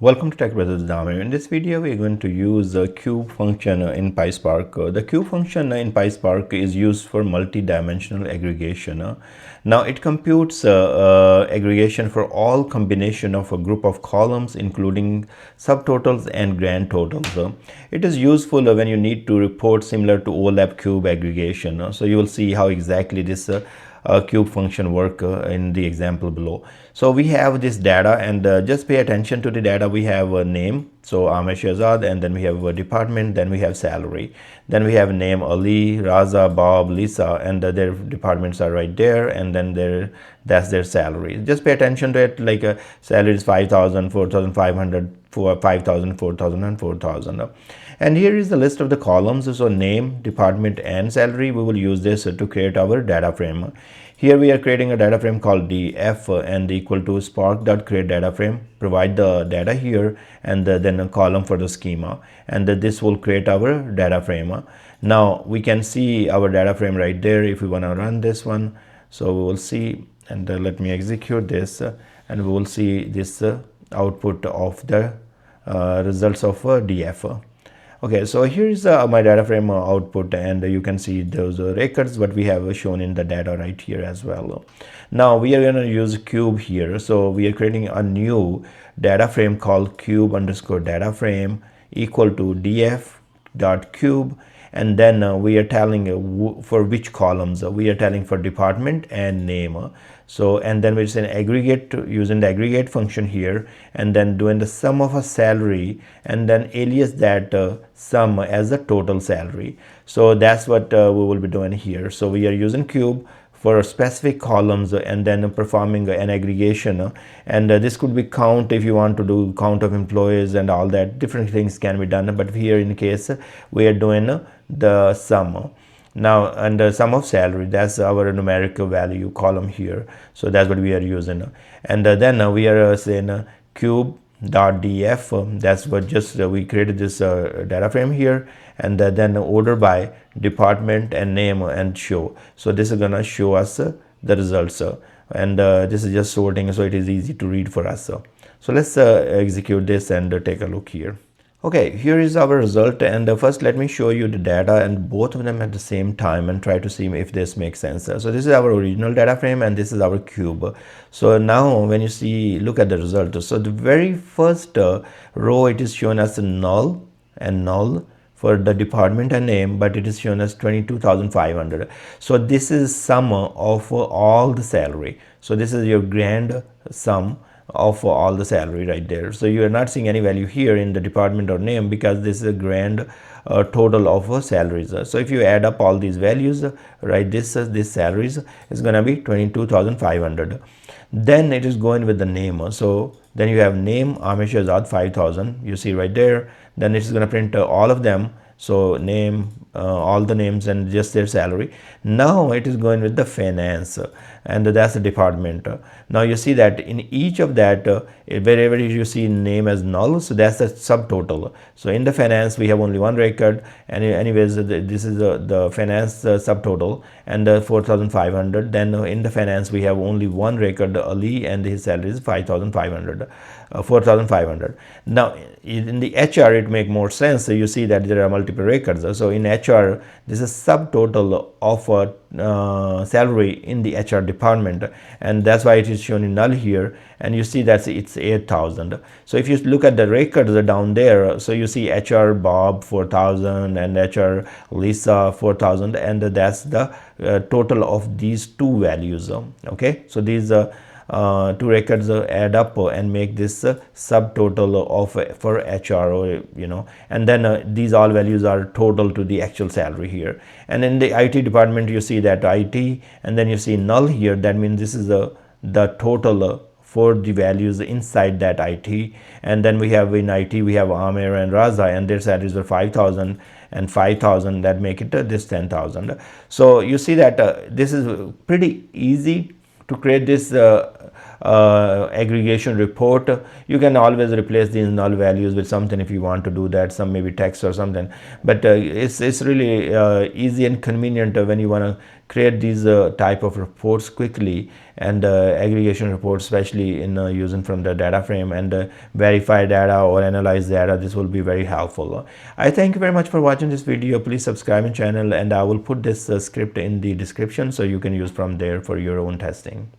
Welcome to Tech Brothers Dhamir. In this video, we're going to use the cube function in PySpark. The cube function in PySpark is used for multi-dimensional aggregation. Now, it computes aggregation for all combination of a group of columns, including subtotals and grand totals. It is useful when you need to report similar to OLAP cube aggregation. So you will see how exactly this cube function work in the example below. So we have this data, and just pay attention to the data. We have a name, so Amish Azad, and then we have a department, then we have salary, then we have name Ali, Raza, Bob, Lisa, and their departments are right there, and then that's their salary. Just pay attention to it, like salary is 5,000, 4,500, 5,000, 4,000, and 4,000. And here is the list of the columns. So name, department, and salary. We will use this to create our data frame. Here we are creating a data frame called df and equal to spark.create data frame. Provide the data here, and then a column for the schema, and this will create our data frame. Now we can see our data frame right there if we want to run this one. So we will see, and let me execute this, and we will see this output of the results of df. Okay, so here is my data frame output, and you can see those records what we have shown in the data right here as well. Now we are going to use cube here, so we are creating a new data frame called cube underscore data frame equal to df.cube, and then we are telling for which columns. We are telling for department and name. So, and then we're saying aggregate using the aggregate function here, and then doing the sum of a salary, and then alias that sum as a total salary. So that's what we will be doing here. So we are using cube for specific columns, and then performing an aggregation, and this could be count if you want to do count of employees and all that. Different things can be done, but here in case we are doing the sum. Now, and the sum of salary, that's our numerical value column here. So that's what we are using, and then we are saying cube.df. That's what just we created this data frame here, and then order by department and name and show. So this is gonna show us the results, and this is just sorting, so it is easy to read for us. So let's execute this and take a look here. Okay, here is our result, and first let me show you the data and both of them at the same time and try to see if this makes sense. So this is our original data frame, and this is our cube. So now when you see, look at the result. So the very first row, it is shown as a null and null for the department and name, but it is shown as 22,500. So this is sum of all the salary. So this is your grand sum of all the salary right there. So you are not seeing any value here in the department or name, because this is a grand total of salaries. So if you add up all these values, right, this salaries is going to be 22,500. Then it is going with the name. So then you have name Amish Azad 5,000, you see right there. Then it is going to print all of them. So name, all the names and just their salary. Now it is going with the finance, and that's the department. Now you see that in each of that, wherever you see name as null, so that's the subtotal. So in the finance we have only one record, and anyways this is the finance subtotal, and 4,500. Then in the finance we have only one record, Ali, and his salary is 5,500, 4,500. Now in the HR it make more sense. So you see that there are multiple records. So in HR, this is subtotal of salary in the HR department, and that's why it is shown in null here. And you see that it's 8,000. So if you look at the records down there, so you see HR Bob 4,000 and HR Lisa 4,000, and that's the total of these two values. Okay, so these two records add up and make this subtotal of for HR, or and then these all values are total to the actual salary here. And in the IT department you see that IT, and then you see null here. That means this is the total for the values inside that IT. And then we have in IT we have Amir and Raza, and their salaries are 5,000 and 5,000, that make it this 10,000. So you see that this is pretty easy to create this aggregation report. You can always replace these null values with something if you want to do that, some maybe text or something. But it's really easy and convenient when you want to create these type of reports quickly, and aggregation reports, especially in using from the data frame, and verify data or analyze data. This will be very helpful. I thank you very much for watching this video. Please subscribe my channel, and I will put this script in the description so you can use from there for your own testing.